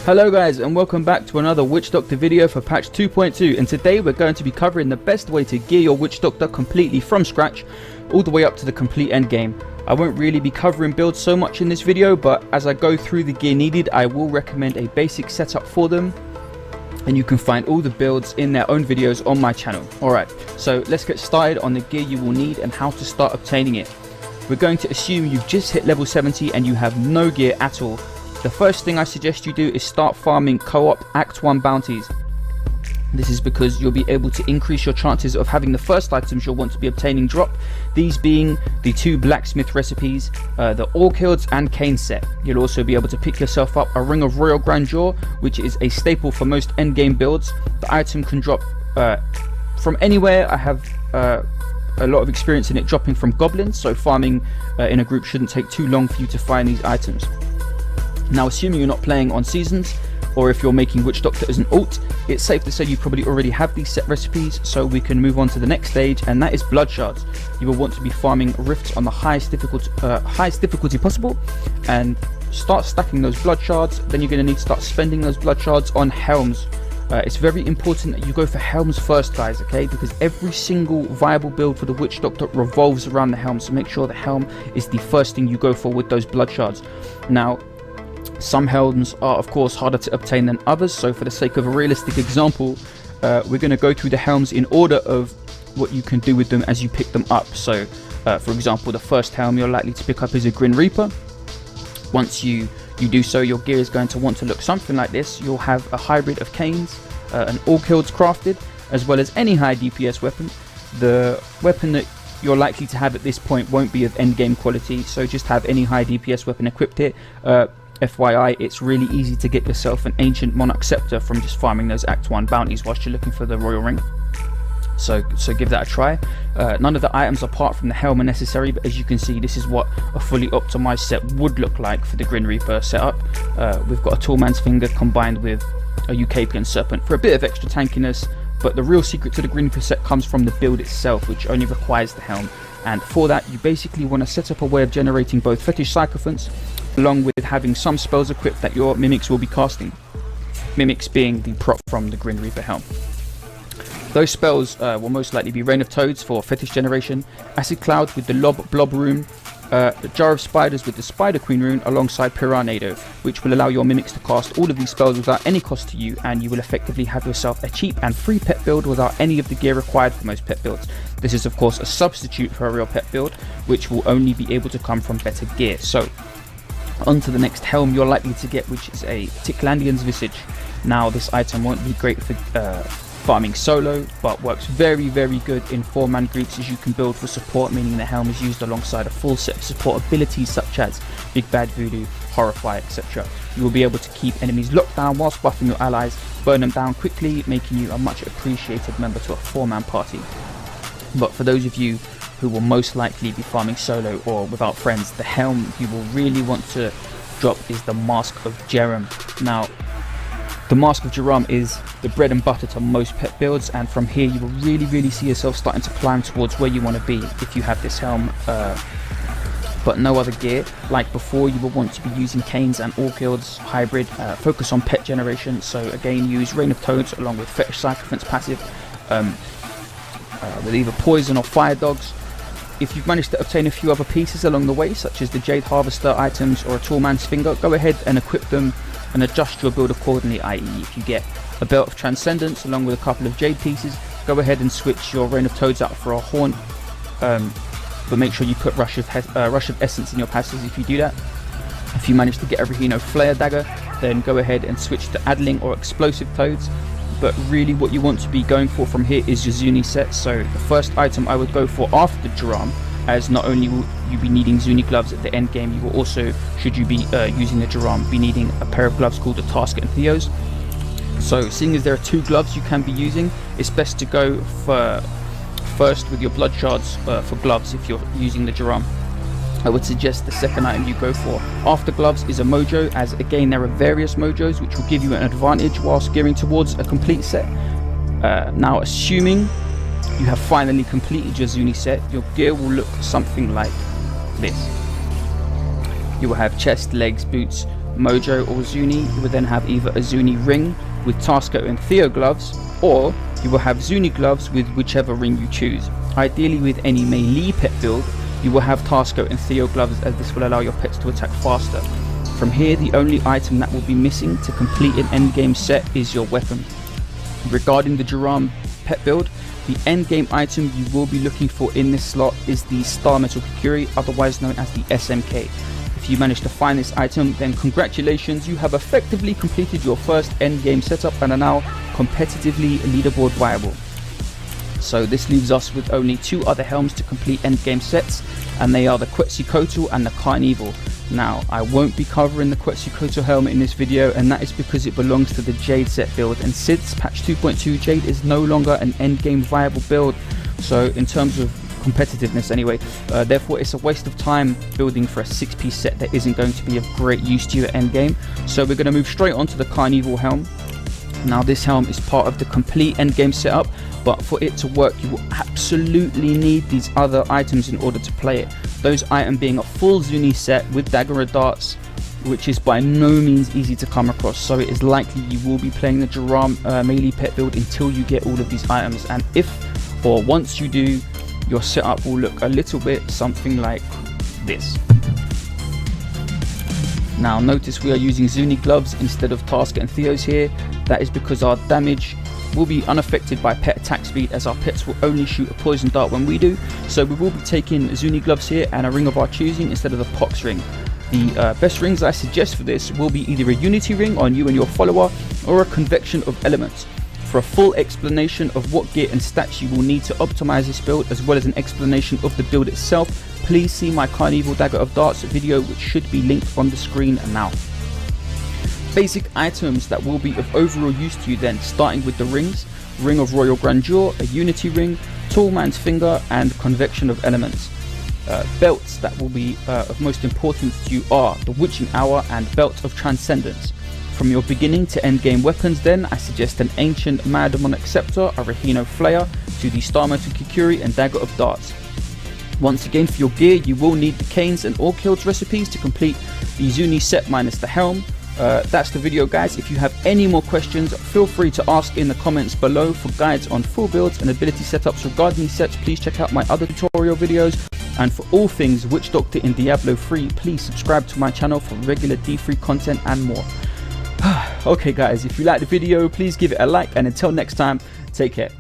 Hello guys, and welcome back to another Witch Doctor video for patch 2.2, and today we're going to be covering the best way to gear your Witch Doctor completely from scratch all the way up to the complete end game. I won't really be covering builds so much in this video, but as I go through the gear needed, I will recommend a basic setup for them, and you can find all the builds in their own videos on my channel. Alright, so let's get started on the gear you will need and how to start obtaining it. We're going to assume you've just hit level 70 and you have no gear at all. The first thing I suggest you do is start farming co-op Act 1 bounties. This is because you'll be able to increase your chances of having the first items you'll want to be obtaining drop, these being the 2 blacksmith recipes, the Orc Hills and Cane set. You'll also be able to pick yourself up a Ring of Royal Grandeur, which is a staple for most endgame builds. The item can drop from anywhere. I have a lot of experience in it dropping from goblins, so farming in a group shouldn't take too long for you to find these items. Now, assuming you're not playing on seasons, or if you're making Witch Doctor as an alt, it's safe to say you probably already have these set recipes, so we can move on to the next stage, and that is blood shards. You will want to be farming rifts on the highest difficulty possible, and start stacking those blood shards. Then you're going to need to start spending those blood shards on helms. It's very important that you go for helms first, guys, okay? Because every single viable build for the Witch Doctor revolves around the helm, so make sure the helm is the first thing you go for with those blood shards. Now, some helms are of course harder to obtain than others, so for the sake of a realistic example, we're going to go through the helms in order of what you can do with them as you pick them up. So for example, the first helm you're likely to pick up is a Grin Reaper. Once you do so, your gear is going to want to look something like this. You'll have a hybrid of canes, an Orc Hills crafted, as well as any high DPS weapon. The weapon that you're likely to have at this point won't be of endgame quality, so just have any high DPS weapon equipped here. FYI, it's really easy to get yourself an Ancient Monarch Scepter from just farming those Act 1 bounties whilst you're looking for the Royal Ring. So give that a try. None of the items apart from the helm are necessary, but as you can see, this is what a fully optimized set would look like for the Grin Reaper setup. We've got a Tall Man's Finger combined with a Eucapian Serpent for a bit of extra tankiness, but the real secret to the Grin Reaper set comes from the build itself, which only requires the helm. And for that, you basically want to set up a way of generating both Fetish Sycophants, along with having some spells equipped that your mimics will be casting. Mimics being the prop from the Grin Reaper helm. Those spells will most likely be Rain of Toads for Fetish generation, Acid Cloud with the Blob rune, the Jar of Spiders with the Spider Queen rune, alongside Piranado, which will allow your mimics to cast all of these spells without any cost to you, and you will effectively have yourself a cheap and free pet build without any of the gear required for most pet builds. This is of course a substitute for a real pet build, which will only be able to come from better gear. So on to the next helm you're likely to get, which is a Ticlandian's Visage. Now, this item won't be great for farming solo, but works very good in 4-man groups, as you can build for support, meaning the helm is used alongside a full set of support abilities such as Big Bad Voodoo, Horrify, etc. You will be able to keep enemies locked down whilst buffing your allies, burn them down quickly, making you a much appreciated member to a 4-man party. But for those of you who will most likely be farming solo or without friends, the helm you will really want to drop is the Mask of Jeram. Now, the Mask of Jeram is the bread and butter to most pet builds, and from here you will really see yourself starting to climb towards where you want to be if you have this helm, but no other gear. Like before, you will want to be using Canes and Orc Hills hybrid. Focus on pet generation, so again use Rain of Toads along with Fetish Sycophants passive, with either Poison or Fire Dogs. If you've managed to obtain a few other pieces along the way, such as the Jade Harvester items or a Tall Man's Finger, go ahead and equip them and adjust your build accordingly, i.e. if you get a Belt of Transcendence along with a couple of Jade pieces, go ahead and switch your Rain of Toads out for a Haunt, but make sure you put Rush of Essence in your passes if you do that. If you manage to get a Rehino Flare Dagger, then go ahead and switch to Adling or Explosive Toads. But really what you want to be going for from here is your Zuni set. So the first item I would go for after Jeram, as not only will you be needing Zuni gloves at the end game, you will also, should you be using the Jeram, be needing a pair of gloves called the Tasker and Theos. So seeing as there are 2 gloves you can be using, it's best to go for first with your blood shards for gloves if you're using the Jeram. I would suggest the second item you go for after gloves is a mojo, as again there are various mojos which will give you an advantage whilst gearing towards a complete set. Now, assuming you have finally completed your Zuni set, your gear will look something like this. You will have chest, legs, boots, Mojo or Zuni. You will then have either a Zuni ring with Tasker and Theo gloves, or you will have Zuni gloves with whichever ring you choose. Ideally with any melee pet build, you will have Tasker and Theo gloves, as this will allow your pets to attack faster. From here, the only item that will be missing to complete an endgame set is your weapon. Regarding the Jeram pet build, the endgame item you will be looking for in this slot is the Star Metal Kukuri, otherwise known as the SMK. If you manage to find this item, then congratulations, you have effectively completed your first endgame setup and are now competitively leaderboard viable. So this leaves us with only 2 other helms to complete endgame sets, and they are the Quetzalcoatl and the Carnevil. Now, I won't be covering the Quetzalcoatl helmet in this video, and that is because it belongs to the Jade set build, and since patch 2.2, Jade is no longer an endgame viable build, so in terms of competitiveness anyway, therefore it's a waste of time building for a 6-piece set that isn't going to be of great use to your endgame. So we're going to move straight on to the Carnival Helm. Now this helm is part of the complete endgame setup, but for it to work you will absolutely need these other items in order to play it. Those items being a full Zuni set with Dagger and darts, which is by no means easy to come across, so it is likely you will be playing the Jeram melee pet build until you get all of these items, and if or once you do, your setup will look a little bit something like this. Now notice we are using Zuni gloves instead of Tasker and Theo's here. That is because our damage will be unaffected by pet attack speed, as our pets will only shoot a poison dart when we do. So we will be taking Zuni gloves here and a ring of our choosing instead of the Pox ring. The best rings I suggest for this will be either a Unity ring on you and your follower, or a Convection of Elements. For a full explanation of what gear and stats you will need to optimize this build, as well as an explanation of the build itself, please see my Carnival Dagger of Darts video, which should be linked on the screen now. Basic items that will be of overall use to you then, starting with the rings: Ring of Royal Grandeur, a Unity ring, Tall Man's Finger, and Convection of Elements. Belts that will be of most importance to you are the Witching Hour and Belt of Transcendence. From your beginning to endgame weapons then, I suggest an Ancient Marademonic Scepter, a Rahino Flayer, to the Star Metal Kukuri and Dagger of Darts. Once again, for your gear you will need the Canes and Orchilds recipes to complete the Zuni set minus the helm. That's the video guys. If you have any more questions, feel free to ask in the comments below. For guides on full builds and ability setups regarding these sets, please check out my other tutorial videos. And for all things Witch Doctor in Diablo 3, please subscribe to my channel for regular D3 content and more. Okay guys, if you liked the video, please give it a like, and until next time, take care.